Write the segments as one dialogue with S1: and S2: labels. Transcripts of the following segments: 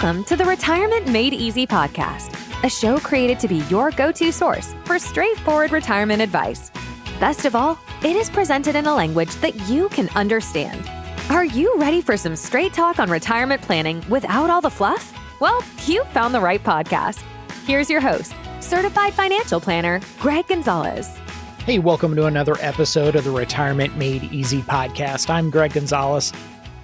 S1: Welcome to the Retirement Made Easy podcast, a show created to be your go-to source for straightforward retirement advice. Best of all, it is presented in a language that you can understand. Are you ready for some straight talk on retirement planning without all the fluff? Well, you found the right podcast. Here's your host, certified financial planner, Greg Gonzalez.
S2: Hey, welcome to another episode of the Retirement Made Easy podcast. I'm Greg Gonzalez.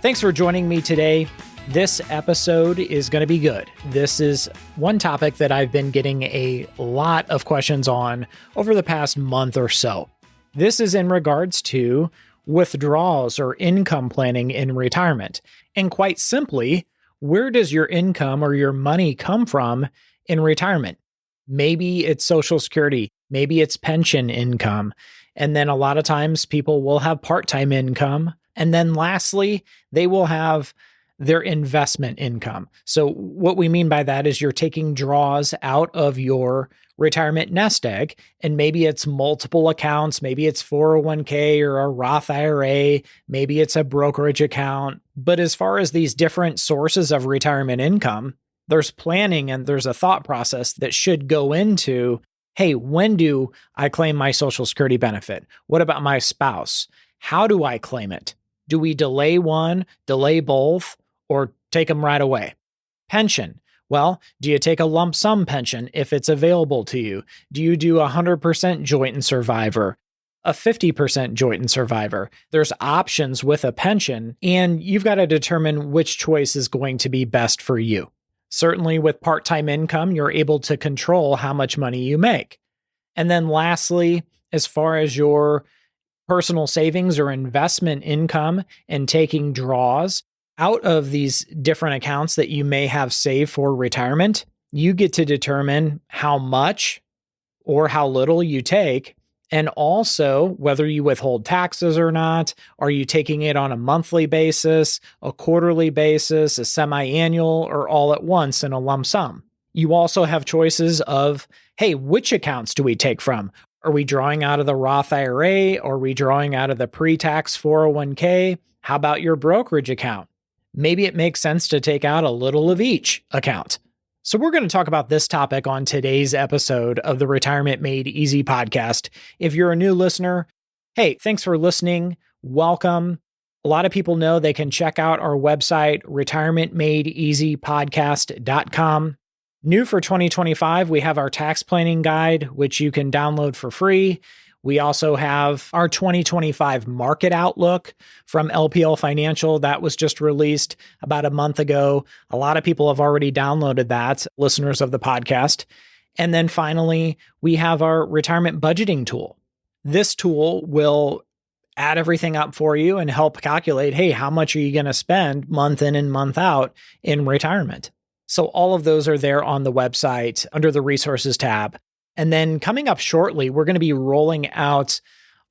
S2: Thanks for joining me today. This episode is going to be good. This is one topic that I've been getting a lot of questions on over the past month or so. This is in regards to withdrawals or income planning in retirement. And quite simply, where does your income or your money come from in retirement? Maybe it's Social Security, maybe it's pension income. And then a lot of times people will have part-time income. And then lastly, they will have their investment income. So what we mean by that is you're taking draws out of your retirement nest egg, and maybe it's multiple accounts, maybe it's 401k or a Roth IRA, maybe it's a brokerage account. But as far as these different sources of retirement income, there's planning and there's a thought process that should go into, hey, when do I claim my Social Security benefit? What about my spouse? How do I claim it? Do we delay one, delay both, or take them right away? Pension. Well, do you take a lump sum pension if it's available to you? Do you do 100% joint and survivor, a 50% joint and survivor? There's options with a pension, and you've got to determine which choice is going to be best for you. Certainly with part-time income, you're able to control how much money you make. And then lastly, as far as your personal savings or investment income and taking draws out of these different accounts that you may have saved for retirement, you get to determine how much or how little you take, and also whether you withhold taxes or not. Are you taking it on a monthly basis, a quarterly basis, a semi-annual, or all at once in a lump sum? You also have choices of, hey, which accounts do we take from? Are we drawing out of the Roth IRA? Are we drawing out of the pre-tax 401k? How about your brokerage account? Maybe it makes sense to take out a little of each account. So we're going to talk about this topic on today's episode of the Retirement Made Easy podcast. If you're a new listener, hey, thanks for listening. Welcome. A lot of people know they can check out our website, retirementmadeeasypodcast.com. New for 2025, we have our tax planning guide, which you can download for free. We also have our 2025 market outlook from LPL Financial that was just released about a month ago. A lot of people have already downloaded that, listeners of the podcast. And then finally, we have our retirement budgeting tool. This tool will add everything up for you and help calculate, hey, how much are you going to spend month in and month out in retirement? So all of those are there on the website under the resources tab. And then coming up shortly, we're going to be rolling out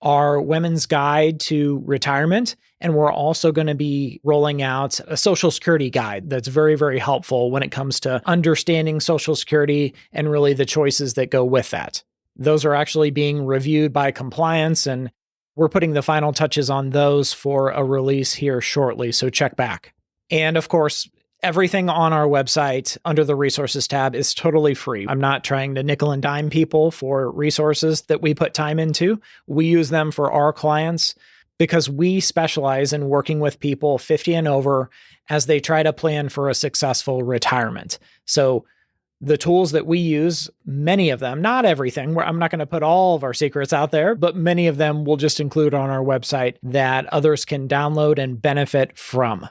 S2: our women's guide to retirement. And we're also going to be rolling out a Social Security guide that's very, very helpful when it comes to understanding Social Security and really the choices that go with that. Those are actually being reviewed by compliance, and we're putting the final touches on those for a release here shortly. So check back. And of course, everything on our website under the resources tab is totally free. I'm not trying to nickel and dime people for resources that we put time into. We use them for our clients because we specialize in working with people 50 and over as they try to plan for a successful retirement. So the tools that we use, many of them, not everything, I'm not going to put all of our secrets out there, but many of them we'll just include on our website that others can download and benefit from.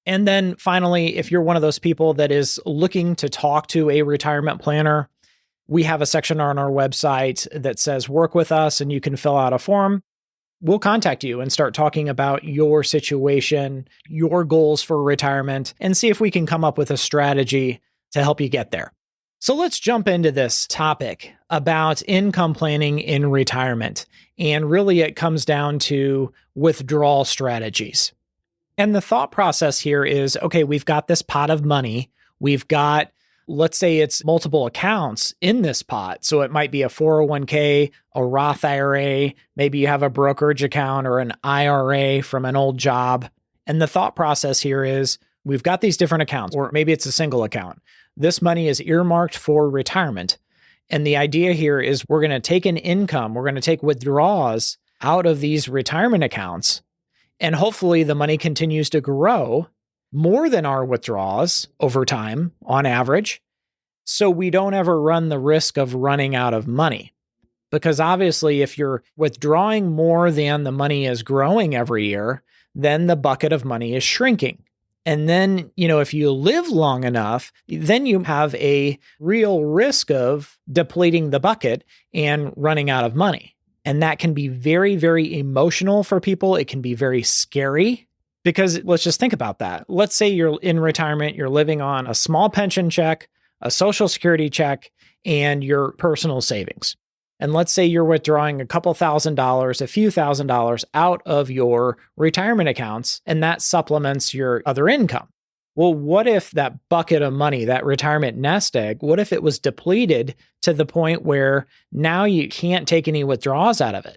S2: And then finally, if you're one of those people that is looking to talk to a retirement planner, we have a section on our website that says work with us, and you can fill out a form. We'll contact you and start talking about your situation, your goals for retirement, and see if we can come up with a strategy to help you get there. So let's jump into this topic about income planning in retirement. And really it comes down to withdrawal strategies. And the thought process here is, okay, we've got this pot of money. We've got, let's say it's multiple accounts in this pot. So it might be a 401k, a Roth IRA, maybe you have a brokerage account or an IRA from an old job. And the thought process here is, we've got these different accounts, or maybe it's a single account. This money is earmarked for retirement. And the idea here is we're going to take an income, we're going to take withdrawals out of these retirement accounts, and hopefully the money continues to grow more than our withdrawals over time on average, so we don't ever run the risk of running out of money. Because obviously, if you're withdrawing more than the money is growing every year, then the bucket of money is shrinking. And then, if you live long enough, then you have a real risk of depleting the bucket and running out of money. And that can be very, very emotional for people. It can be very scary because let's just think about that. Let's say you're in retirement, you're living on a small pension check, a Social Security check, and your personal savings. And let's say you're withdrawing a couple $1,000s, a few $1,000s out of your retirement accounts, and that supplements your other income. Well, what if that bucket of money, that retirement nest egg, what if it was depleted to the point where now you can't take any withdrawals out of it?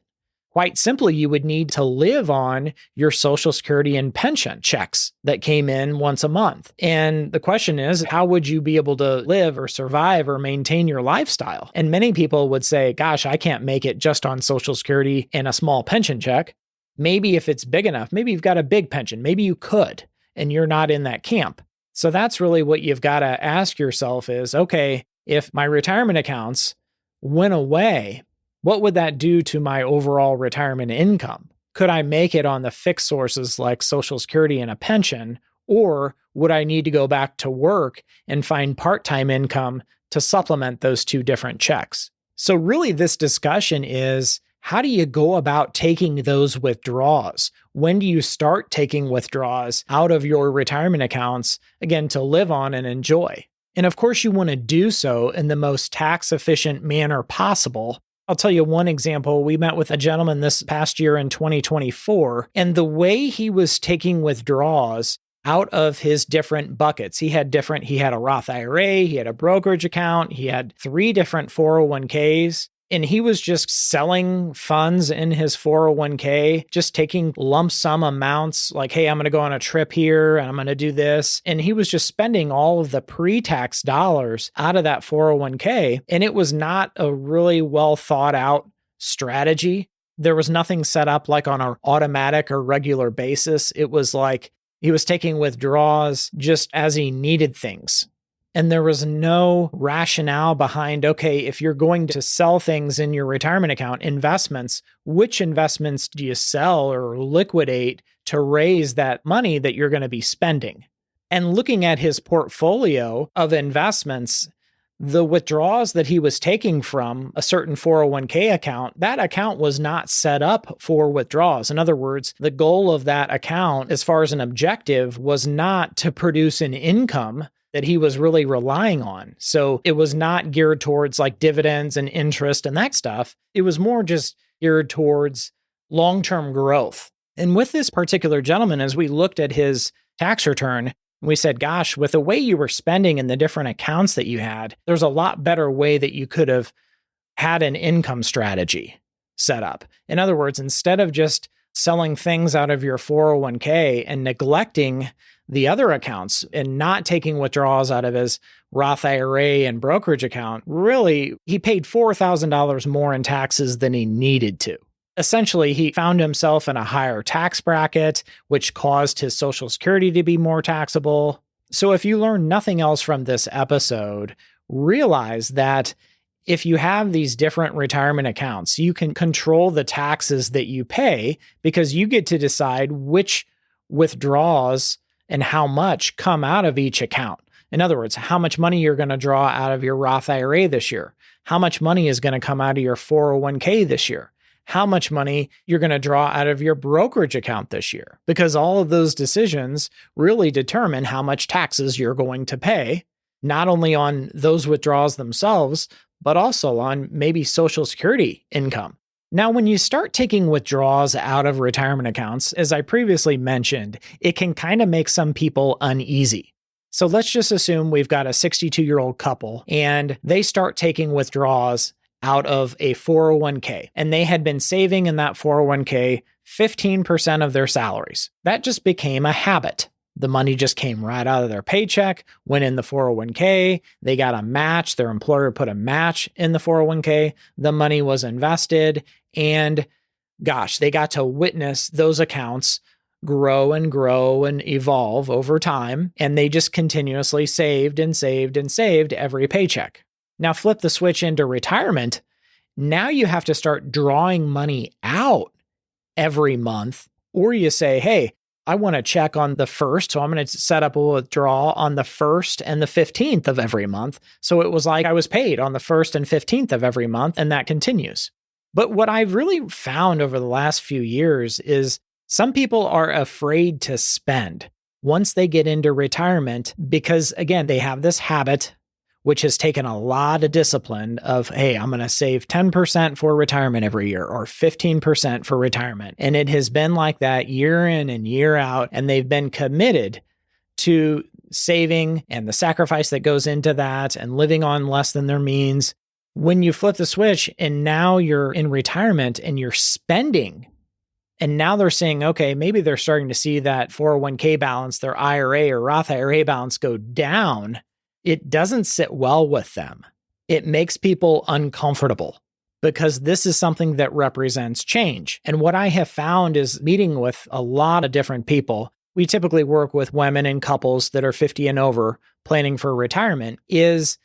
S2: Quite simply, you would need to live on your Social Security and pension checks that came in once a month. And the question is, how would you be able to live or survive or maintain your lifestyle? And many people would say, gosh, I can't make it just on Social Security and a small pension check. Maybe if it's big enough, maybe you've got a big pension, maybe you could, and you're not in that camp. So that's really what you've got to ask yourself is, okay, if my retirement accounts went away, what would that do to my overall retirement income? Could I make it on the fixed sources like Social Security and a pension, or would I need to go back to work and find part-time income to supplement those two different checks? So really this discussion is, how do you go about taking those withdrawals? When do you start taking withdrawals out of your retirement accounts, again, to live on and enjoy? And of course, you want to do so in the most tax-efficient manner possible. I'll tell you one example. We met with a gentleman this past year in 2024, and the way he was taking withdrawals out of his different buckets, he had a Roth IRA, he had a brokerage account, he had 3 different 401ks, and he was just selling funds in his 401k, just taking lump sum amounts like, hey, I'm going to go on a trip here and I'm going to do this. And he was just spending all of the pre-tax dollars out of that 401k. And it was not a really well thought out strategy. There was nothing set up like on an automatic or regular basis. It was like he was taking withdrawals just as he needed things. And there was no rationale behind, okay, if you're going to sell things in your retirement account, investments, which investments do you sell or liquidate to raise that money that you're going to be spending? And looking at his portfolio of investments, the withdrawals that he was taking from a certain 401k account, that account was not set up for withdrawals. In other words, the goal of that account, as far as an objective, was not to produce an income that he was really relying on. So it was not geared towards like dividends and interest and that stuff. It was more just geared towards long-term growth. And with this particular gentleman, as we looked at his tax return, we said, gosh, with the way you were spending and the different accounts that you had, there's a lot better way that you could have had an income strategy set up. In other words, instead of just selling things out of your 401k and neglecting the other accounts and not taking withdrawals out of his Roth IRA and brokerage account, really, he paid $4,000 more in taxes than he needed to. Essentially, he found himself in a higher tax bracket, which caused his Social Security to be more taxable. So if you learn nothing else from this episode, realize that if you have these different retirement accounts, you can control the taxes that you pay because you get to decide which withdrawals and how much come out of each account. In other words, how much money you're going to draw out of your Roth IRA this year, how much money is going to come out of your 401k this year, how much money you're going to draw out of your brokerage account this year, because all of those decisions really determine how much taxes you're going to pay, not only on those withdrawals themselves, but also on maybe Social Security income. Now, when you start taking withdrawals out of retirement accounts, as I previously mentioned, it can kind of make some people uneasy. So let's just assume we've got a 62-year-old couple and they start taking withdrawals out of a 401k, and they had been saving in that 401k 15% of their salaries. That just became a habit. The money just came right out of their paycheck, went in the 401k. They got a match. Their employer put a match in the 401k. The money was invested. And gosh, they got to witness those accounts grow and evolve over time. And they just continuously saved and saved and saved every paycheck. Now flip the switch into retirement. Now you have to start drawing money out every month. Or you say, hey, I want to check on the 1st, so I'm going to set up a withdrawal on the 1st and the 15th of every month. So it was like I was paid on the 1st and 15th of every month, and that continues. But what I've really found over the last few years is some people are afraid to spend once they get into retirement because, again, they have this habit, which has taken a lot of discipline of, hey, I'm going to save 10% for retirement every year or 15% for retirement. And it has been like that year in and year out. And they've been committed to saving and the sacrifice that goes into that and living on less than their means. When you flip the switch and now you're in retirement and you're spending, and now they're saying, okay, maybe they're starting to see that 401k balance, their IRA or Roth IRA balance go down. It doesn't sit well with them. It makes people uncomfortable because this is something that represents change. And what I have found is meeting with a lot of different people, we typically work with women and couples that are 50 and over planning for retirement, is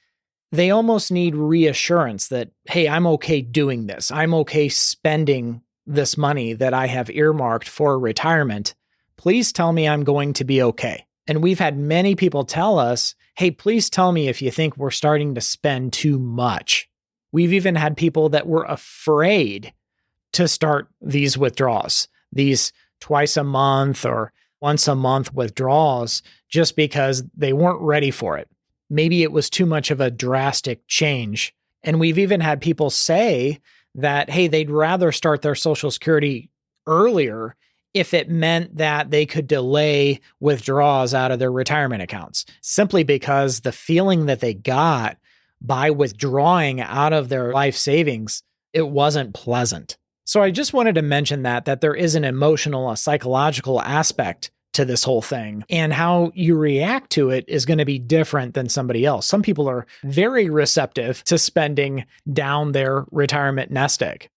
S2: they almost need reassurance that, hey, I'm okay doing this. I'm okay spending this money that I have earmarked for retirement. Please tell me I'm going to be okay. And we've had many people tell us, hey, please tell me if you think we're starting to spend too much. We've even had people that were afraid to start these withdrawals, these twice a month or once a month withdrawals, just because they weren't ready for it. Maybe it was too much of a drastic change. And we've even had people say that, hey, they'd rather start their Social Security earlier if it meant that they could delay withdrawals out of their retirement accounts, simply because the feeling that they got by withdrawing out of their life savings, it wasn't pleasant. So I just wanted to mention that there is an emotional, a psychological aspect to this whole thing, and how you react to it is going to be different than somebody else. Some people are very receptive to spending down their retirement nest egg.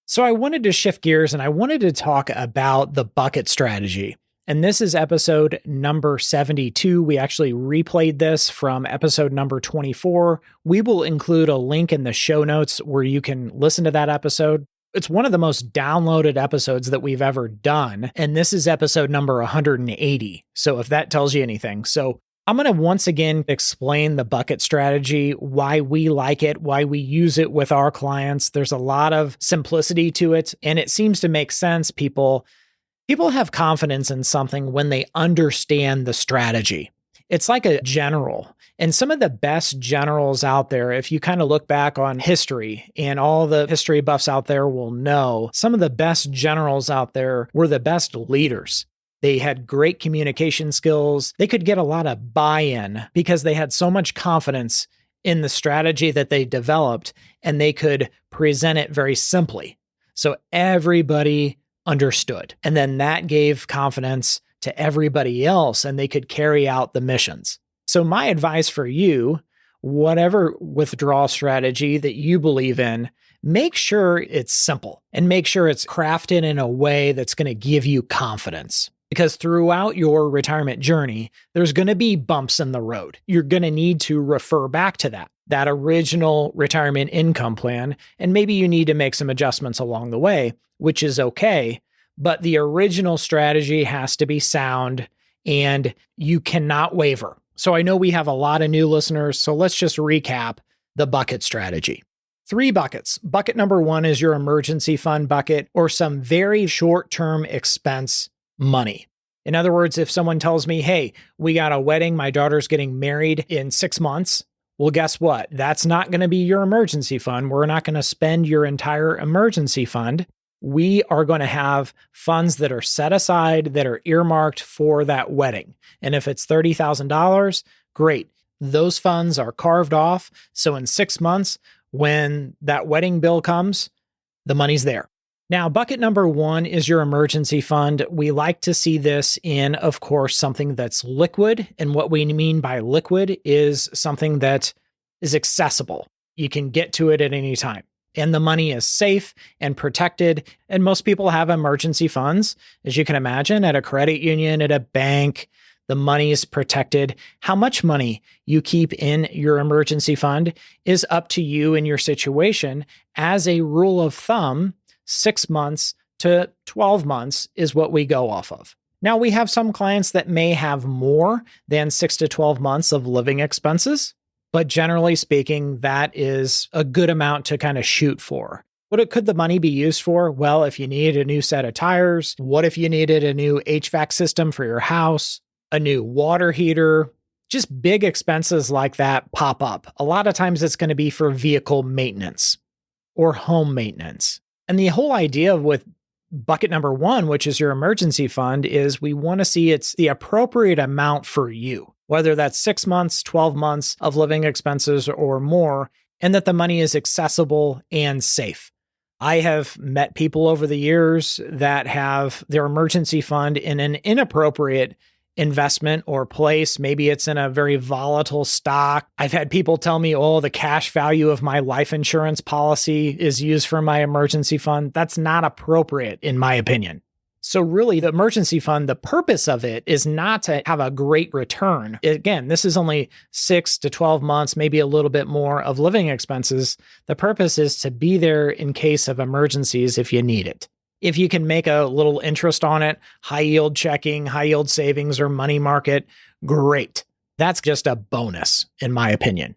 S2: So I wanted to shift gears and I wanted to talk about the bucket strategy. And this is episode number 72. We actually replayed this from episode number 24. We will include a link in the show notes where you can listen to that episode. It's one of the most downloaded episodes that we've ever done. And this is episode number 180. So if that tells you anything. So I'm going to once again explain the bucket strategy, why we like it, why we use it with our clients. There's a lot of simplicity to it, and it seems to make sense. People have confidence in something when they understand the strategy. It's like a general. And some of the best generals out there, if you kind of look back on history, and all the history buffs out there will know, some of the best generals out there were the best leaders. They had great communication skills. They could get a lot of buy-in because they had so much confidence in the strategy that they developed, and they could present it very simply. So everybody understood. And then that gave confidence to everybody else, and they could carry out the missions. So my advice for you, whatever withdrawal strategy that you believe in, make sure it's simple and make sure it's crafted in a way that's going to give you confidence. Because throughout your retirement journey, there's going to be bumps in the road. You're going to need to refer back to that original retirement income plan, and maybe you need to make some adjustments along the way, which is okay. But the original strategy has to be sound, and you cannot waver. So I know we have a lot of new listeners, so let's just recap the bucket strategy. 3 buckets. Bucket number 1 is your emergency fund bucket, or some very short-term expense money. In other words, if someone tells me, hey, we got a wedding, my daughter's getting married in 6 months, well, guess what? That's not going to be your emergency fund. We're not going to spend your entire emergency fund. We are going to have funds that are set aside, that are earmarked for that wedding. And if it's $30,000, great. Those funds are carved off. So in 6 months, when that wedding bill comes, the money's there. Now, bucket number one is your emergency fund. We like to see this in, of course, something that's liquid. And what we mean by liquid is something that is accessible. You can get to it at any time. And the money is safe and protected. And most people have emergency funds, as you can imagine, at a credit union, at a bank. The money is protected. How much money you keep in your emergency fund is up to you and your situation. As a rule of thumb, 6 months to 12 months is what we go off of. Now, we have some clients that may have more than 6 to 12 months of living expenses, but generally speaking, that is a good amount to kind of shoot for. What could the money be used for? Well, if you needed a new set of tires, what if you needed a new HVAC system for your house, a new water heater? Just big expenses like that pop up. A lot of times it's going to be for vehicle maintenance or home maintenance. And the whole idea with bucket number one, which is your emergency fund, is we want to see it's the appropriate amount for you, whether that's 6 months, 12 months of living expenses or more, and that the money is accessible and safe. I have met people over the years that have their emergency fund in an inappropriate investment or place. Maybe it's in a very volatile stock. I've had people tell me, oh, the cash value of my life insurance policy is used for my emergency fund. That's not appropriate, in my opinion. So really, the emergency fund, the purpose of it is not to have a great return. Again, this is only 6 to 12 months, maybe a little bit more of living expenses. The purpose is to be there in case of emergencies if you need it. If you can make a little interest on it, high yield checking, high yield savings, or money market, great. That's just a bonus, in my opinion.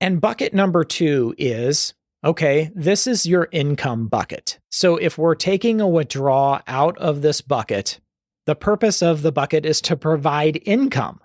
S2: And bucket number two is, okay, this is your income bucket. So if we're taking a withdrawal out of this bucket, the purpose of the bucket is to provide income,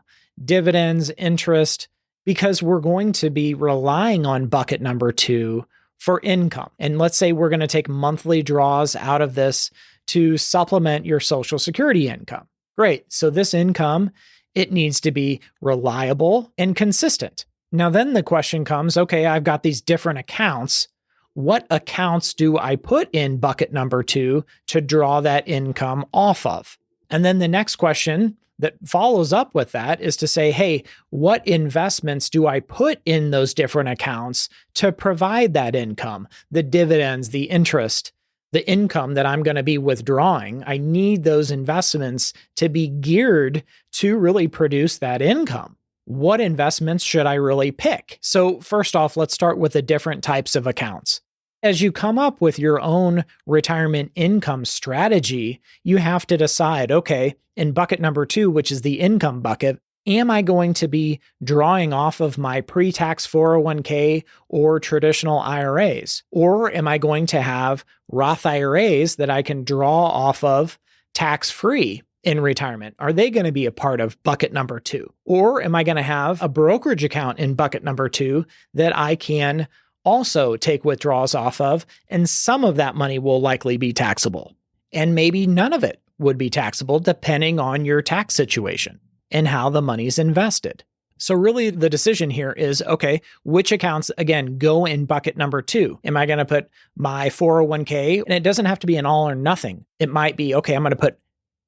S2: dividends, interest, because we're going to be relying on bucket number two for income. And let's say we're going to take monthly draws out of this to supplement your Social Security income. Great. So this income, it needs to be reliable and consistent. Now, then the question comes, okay, I've got these different accounts. What accounts do I put in bucket number two to draw that income off of? And then the next question that follows up with that is to say, hey, what investments do I put in those different accounts to provide that income, the dividends, the interest, the income that I'm going to be withdrawing? I need those investments to be geared to really produce that income. What investments should I really pick? So first off, let's start with the different types of accounts. As you come up with your own retirement income strategy, you have to decide, okay, in bucket number two, which is the income bucket, am I going to be drawing off of my pre-tax 401k or traditional IRAs? Or am I going to have Roth IRAs that I can draw off of tax-free in retirement? Are they going to be a part of bucket number two? Or am I going to have a brokerage account in bucket number two that I can also take withdrawals off of, and some of that money will likely be taxable, and maybe none of it would be taxable depending on your tax situation and how the money's invested. So really the decision here is, okay, which accounts, again, go in bucket number two? Am I going to put my 401k? And it doesn't have to be an all or nothing. It might be, okay, I'm going to put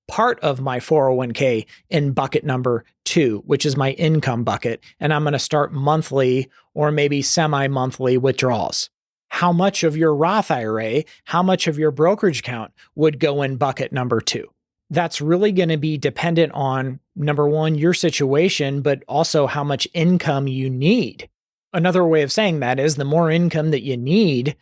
S2: part of my 401k in bucket number two, which is my income bucket, and I'm going to start monthly or maybe semi-monthly withdrawals. How much of your Roth IRA, how much of your brokerage account would go in bucket number two? That's really going to be dependent on, number one, your situation, but also how much income you need. Another way of saying that is the more income that you need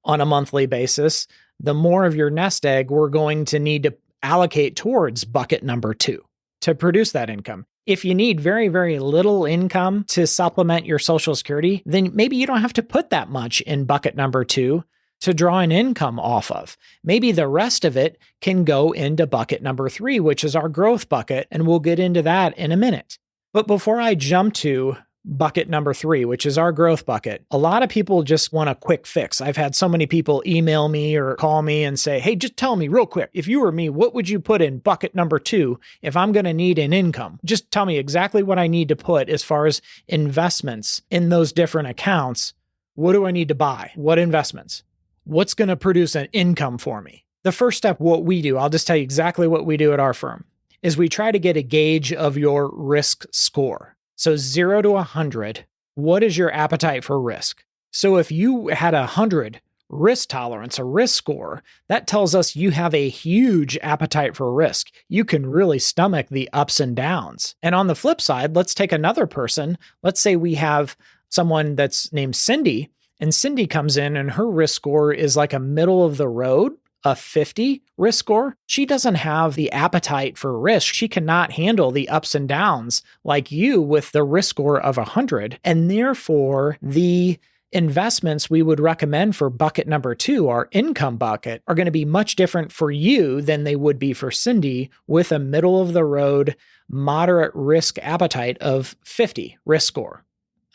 S2: on a monthly basis, the more of your nest egg we're going to need to allocate towards bucket number two to produce that income. If you need very, very little income to supplement your Social Security, then maybe you don't have to put that much in bucket number two to draw an income off of. Maybe the rest of it can go into bucket number three, which is our growth bucket, and we'll get into that in a minute. But before I jump to bucket number three, which is our growth bucket, a lot of people just want a quick fix. I've had so many people email me or call me and say, hey, just tell me real quick, if you were me, what would you put in bucket number two if I'm going to need an income? Just tell me exactly what I need to put as far as investments in those different accounts. What do I need to buy? What investments? What's going to produce an income for me? The first step, what we do, I'll just tell you exactly what we do at our firm, is we try to get a gauge of your risk score. So 0 to 100, what is your appetite for risk? So if you had 100 risk tolerance, a risk score, that tells us you have a huge appetite for risk. You can really stomach the ups and downs. And on the flip side, let's take another person. Let's say we have someone that's named Cindy, and Cindy comes in and her risk score is like a middle of the road, a 50 risk score. She doesn't have the appetite for risk. She cannot handle the ups and downs like you with the risk score of 100. And therefore, the investments we would recommend for bucket number 2, our income bucket, are going to be much different for you than they would be for Cindy with a middle of the road, moderate risk appetite of 50 risk score.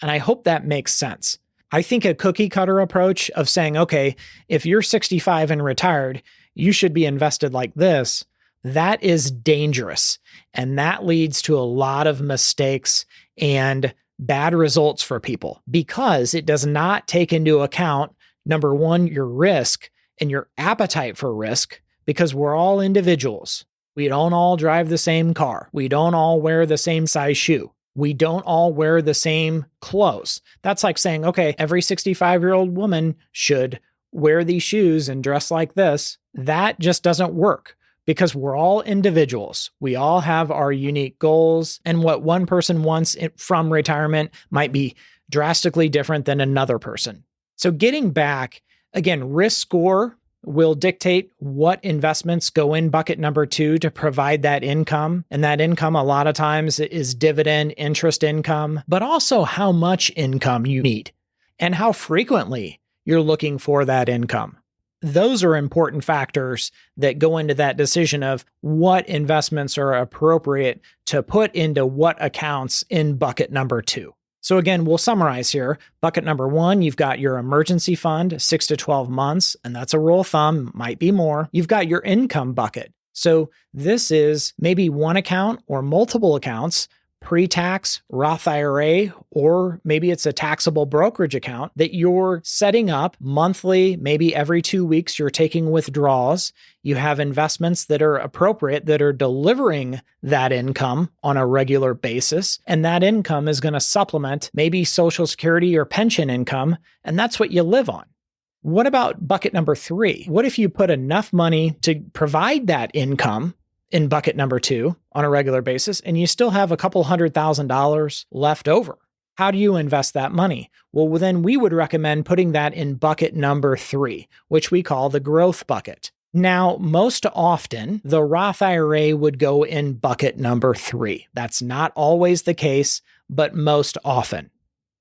S2: And I hope that makes sense. I think a cookie cutter approach of saying, okay, if you're 65 and retired, you should be invested like this, that is dangerous. And that leads to a lot of mistakes and bad results for people because it does not take into account, number one, your risk and your appetite for risk, because we're all individuals. We don't all drive the same car. We don't all wear the same size shoe. We don't all wear the same clothes. That's like saying, okay, every 65-year-old woman should wear these shoes and dress like this. That just doesn't work because we're all individuals. We all have our unique goals, and what one person wants from retirement might be drastically different than another person. So getting back, again, risk score will dictate what investments go in bucket number 2 to provide that income. And that income a lot of times is dividend interest income, but also how much income you need and how frequently you're looking for that income. Those are important factors that go into that decision of what investments are appropriate to put into what accounts in bucket number 2. So again, we'll summarize here. Bucket number 1, you've got your emergency fund, 6 to 12 months, and that's a rule of thumb, might be more. You've got your income bucket. So this is maybe one account or multiple accounts, pre-tax, Roth IRA, or maybe it's a taxable brokerage account that you're setting up monthly, maybe every 2 weeks you're taking withdrawals. You have investments that are appropriate, that are delivering that income on a regular basis, and that income is going to supplement maybe Social Security or pension income, and that's what you live on. What about bucket number 3? What if you put enough money to provide that income in bucket number 2 on a regular basis, and you still have a couple $100,000 left over? How do you invest that money? Well, then we would recommend putting that in bucket number 3, which we call the growth bucket. Now, most often, the Roth IRA would go in bucket number 3. That's not always the case, but most often.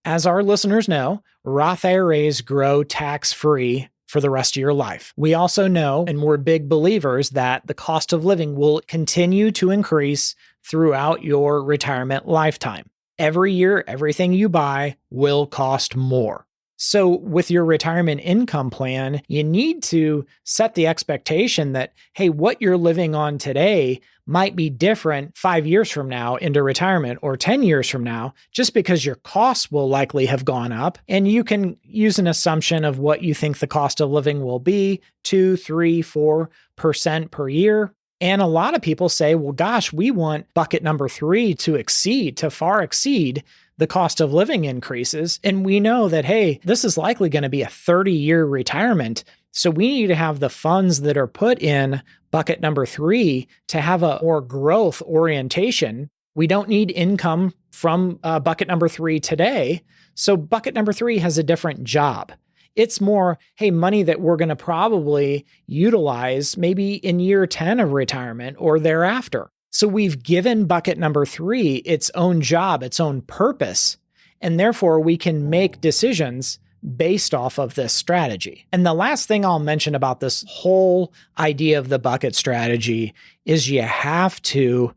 S2: As our listeners know, Roth IRAs grow tax-free for the rest of your life. We also know, and we're big believers, that the cost of living will continue to increase throughout your retirement lifetime. Every year, everything you buy will cost more. So with your retirement income plan, you need to set the expectation that, hey, what you're living on today might be different 5 years from now into retirement or 10 years from now, just because your costs will likely have gone up. And you can use an assumption of what you think the cost of living will be, 2, 3, 4% per year. And a lot of people say, well, gosh, we want bucket number 3 to far exceed the cost of living increases. And we know that, hey, this is likely going to be a 30-year retirement. So we need to have the funds that are put in bucket number 3 to have a more growth orientation. We don't need income from bucket number 3 today. So bucket number 3 has a different job. It's more, hey, money that we're going to probably utilize maybe in year 10 of retirement or thereafter. So we've given bucket number 3 its own job, its own purpose, and therefore we can make decisions based off of this strategy. And the last thing I'll mention about this whole idea of the bucket strategy is you have to,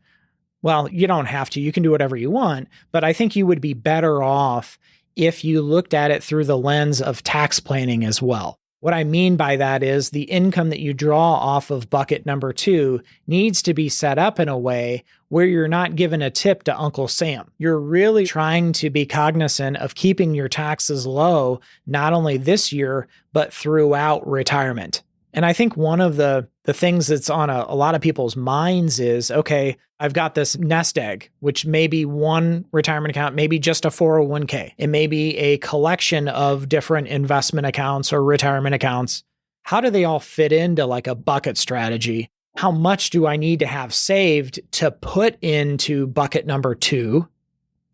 S2: well, you don't have to, you can do whatever you want, but I think you would be better off if you looked at it through the lens of tax planning as well. What I mean by that is the income that you draw off of bucket number 2 needs to be set up in a way where you're not giving a tip to Uncle Sam. You're really trying to be cognizant of keeping your taxes low, not only this year, but throughout retirement. And I think one of the things that's on a lot of people's minds is, okay, I've got this nest egg, which may be one retirement account, maybe just a 401k. It may be a collection of different investment accounts or retirement accounts. How do they all fit into like a bucket strategy? How much do I need to have saved to put into bucket number 2?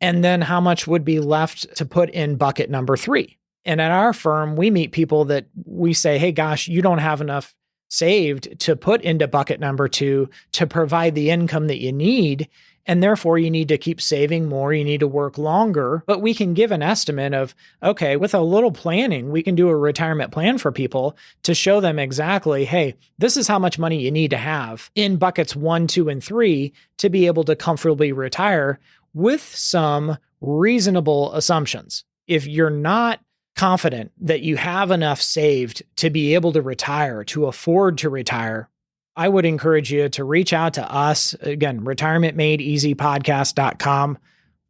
S2: And then how much would be left to put in bucket number 3? And at our firm, we meet people that we say, hey, gosh, you don't have enough saved to put into bucket number 2 to provide the income that you need. And therefore, you need to keep saving more. You need to work longer. But we can give an estimate of, okay, with a little planning, we can do a retirement plan for people to show them exactly, hey, this is how much money you need to have in buckets 1, 2, and 3 to be able to comfortably retire with some reasonable assumptions. If you're not confident that you have enough saved to be able to retire, to afford to retire, I would encourage you to reach out to us. Again, retirementmadeeasypodcast.com.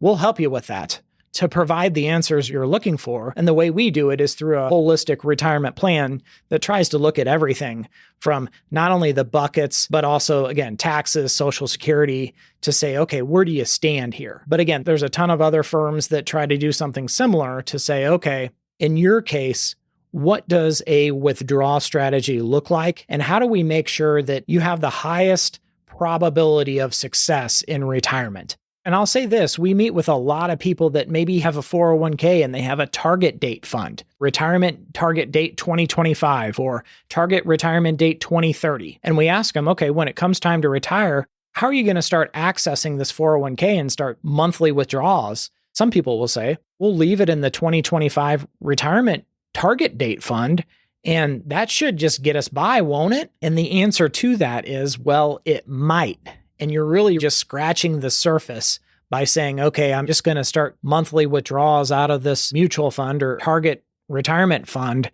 S2: We'll help you with that to provide the answers you're looking for. And the way we do it is through a holistic retirement plan that tries to look at everything from not only the buckets, but also, again, taxes, Social Security, to say, okay, where do you stand here? But again, there's a ton of other firms that try to do something similar to say, okay, in your case, what does a withdrawal strategy look like? And how do we make sure that you have the highest probability of success in retirement? And I'll say this, we meet with a lot of people that maybe have a 401k and they have a target date fund, retirement target date 2025 or target retirement date 2030. And we ask them, okay, when it comes time to retire, how are you going to start accessing this 401k and start monthly withdrawals? Some people will say, we'll leave it in the 2025 retirement target date fund, and that should just get us by, won't it? And the answer to that is, well, it might. And you're really just scratching the surface by saying, okay, I'm just going to start monthly withdrawals out of this mutual fund or target retirement fund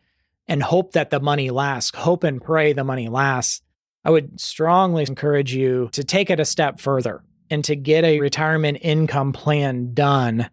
S2: and hope that the money lasts, hope and pray the money lasts. I would strongly encourage you to take it a step further and to get a retirement income plan done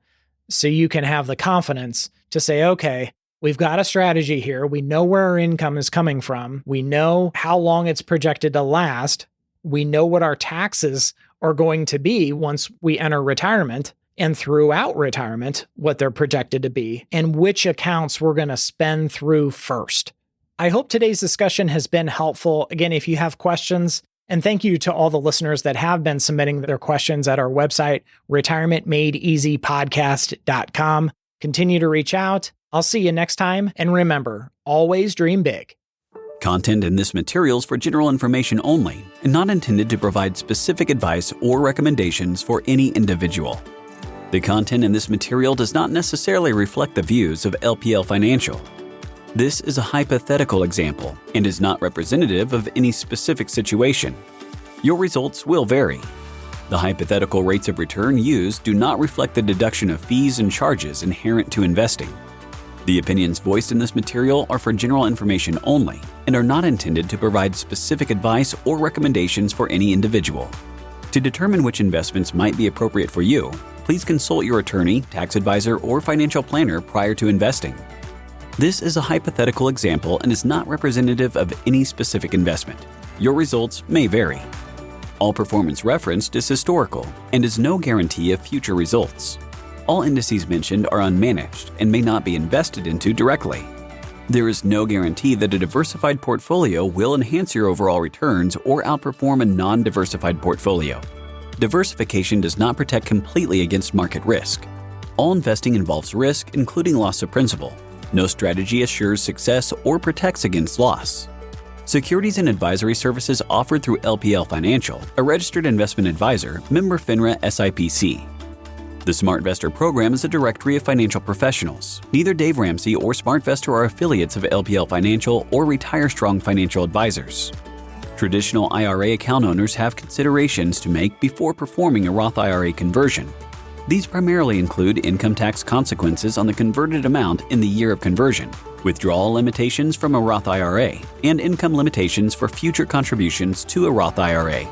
S2: so you can have the confidence to say, okay, we've got a strategy here. We know where our income is coming from. We know how long it's projected to last. We know what our taxes are going to be once we enter retirement and throughout retirement, what they're projected to be, and which accounts we're going to spend through first. I hope today's discussion has been helpful. Again, if you have questions, and thank you to all the listeners that have been submitting their questions at our website, retirementmadeeasypodcast.com. Continue to reach out. I'll see you next time. And remember, always dream big.
S3: Content in this material is for general information only and not intended to provide specific advice or recommendations for any individual. The content in this material does not necessarily reflect the views of LPL Financial. This is a hypothetical example and is not representative of any specific situation. Your results will vary. The hypothetical rates of return used do not reflect the deduction of fees and charges inherent to investing. The opinions voiced in this material are for general information only and are not intended to provide specific advice or recommendations for any individual. To determine which investments might be appropriate for you, please consult your attorney, tax advisor, or financial planner prior to investing. This is a hypothetical example and is not representative of any specific investment. Your results may vary. All performance referenced is historical and is no guarantee of future results. All indices mentioned are unmanaged and may not be invested into directly. There is no guarantee that a diversified portfolio will enhance your overall returns or outperform a non-diversified portfolio. Diversification does not protect completely against market risk. All investing involves risk, including loss of principal. No strategy assures success or protects against loss. Securities and advisory services offered through LPL Financial, a registered investment advisor, member FINRA SIPC. The SmartVestor program is a directory of financial professionals. Neither Dave Ramsey or SmartVestor are affiliates of LPL Financial or Retire Strong Financial Advisors. Traditional IRA account owners have considerations to make before performing a Roth IRA conversion. These primarily include income tax consequences on the converted amount in the year of conversion, withdrawal limitations from a Roth IRA, and income limitations for future contributions to a Roth IRA.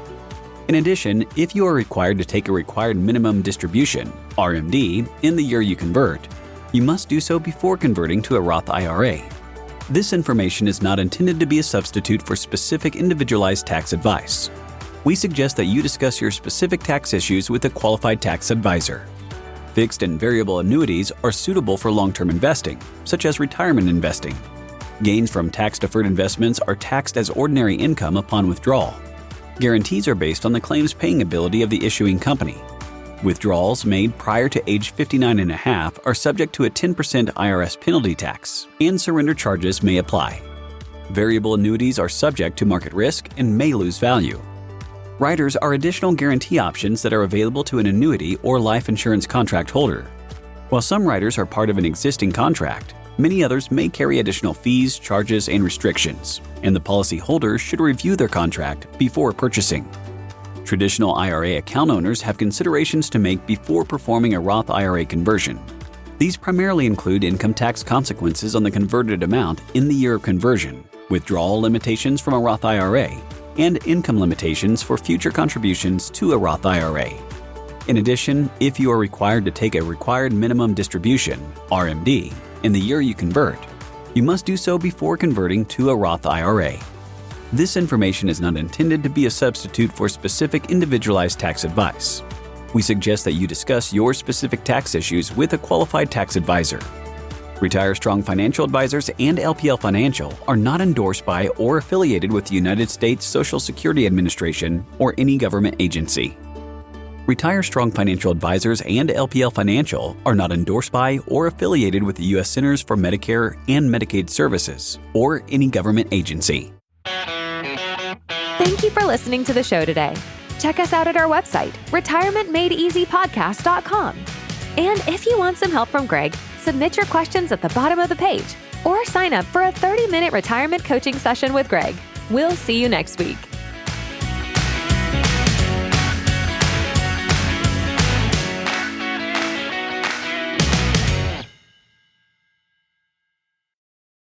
S3: In addition, if you are required to take a required minimum distribution, RMD, in the year you convert, you must do so before converting to a Roth IRA. This information is not intended to be a substitute for specific individualized tax advice. We suggest that you discuss your specific tax issues with a qualified tax advisor. Fixed and variable annuities are suitable for long-term investing, such as retirement investing. Gains from tax-deferred investments are taxed as ordinary income upon withdrawal. Guarantees are based on the claims-paying ability of the issuing company. Withdrawals made prior to age 59.5 are subject to a 10% IRS penalty tax, and surrender charges may apply. Variable annuities are subject to market risk and may lose value. Riders are additional guarantee options that are available to an annuity or life insurance contract holder. While some riders are part of an existing contract, many others may carry additional fees, charges, and restrictions, and the policyholder should review their contract before purchasing. Traditional IRA account owners have considerations to make before performing a Roth IRA conversion. These primarily include income tax consequences on the converted amount in the year of conversion, withdrawal limitations from a Roth IRA, and income limitations for future contributions to a Roth IRA. In addition, if you are required to take a required minimum distribution, RMD, in the year you convert, you must do so before converting to a Roth IRA. This information is not intended to be a substitute for specific individualized tax advice. We suggest that you discuss your specific tax issues with a qualified tax advisor. Retire Strong Financial Advisors and LPL Financial are not endorsed by or affiliated with the United States Social Security Administration or any government agency. Retire Strong Financial Advisors and LPL Financial are not endorsed by or affiliated with the U.S. Centers for Medicare and Medicaid Services or any government agency.
S1: Thank you for listening to the show today. Check us out at our website, retirementmadeeasypodcast.com. And if you want some help from Greg, submit your questions at the bottom of the page or sign up for a 30-minute retirement coaching session with Greg. We'll see you next week.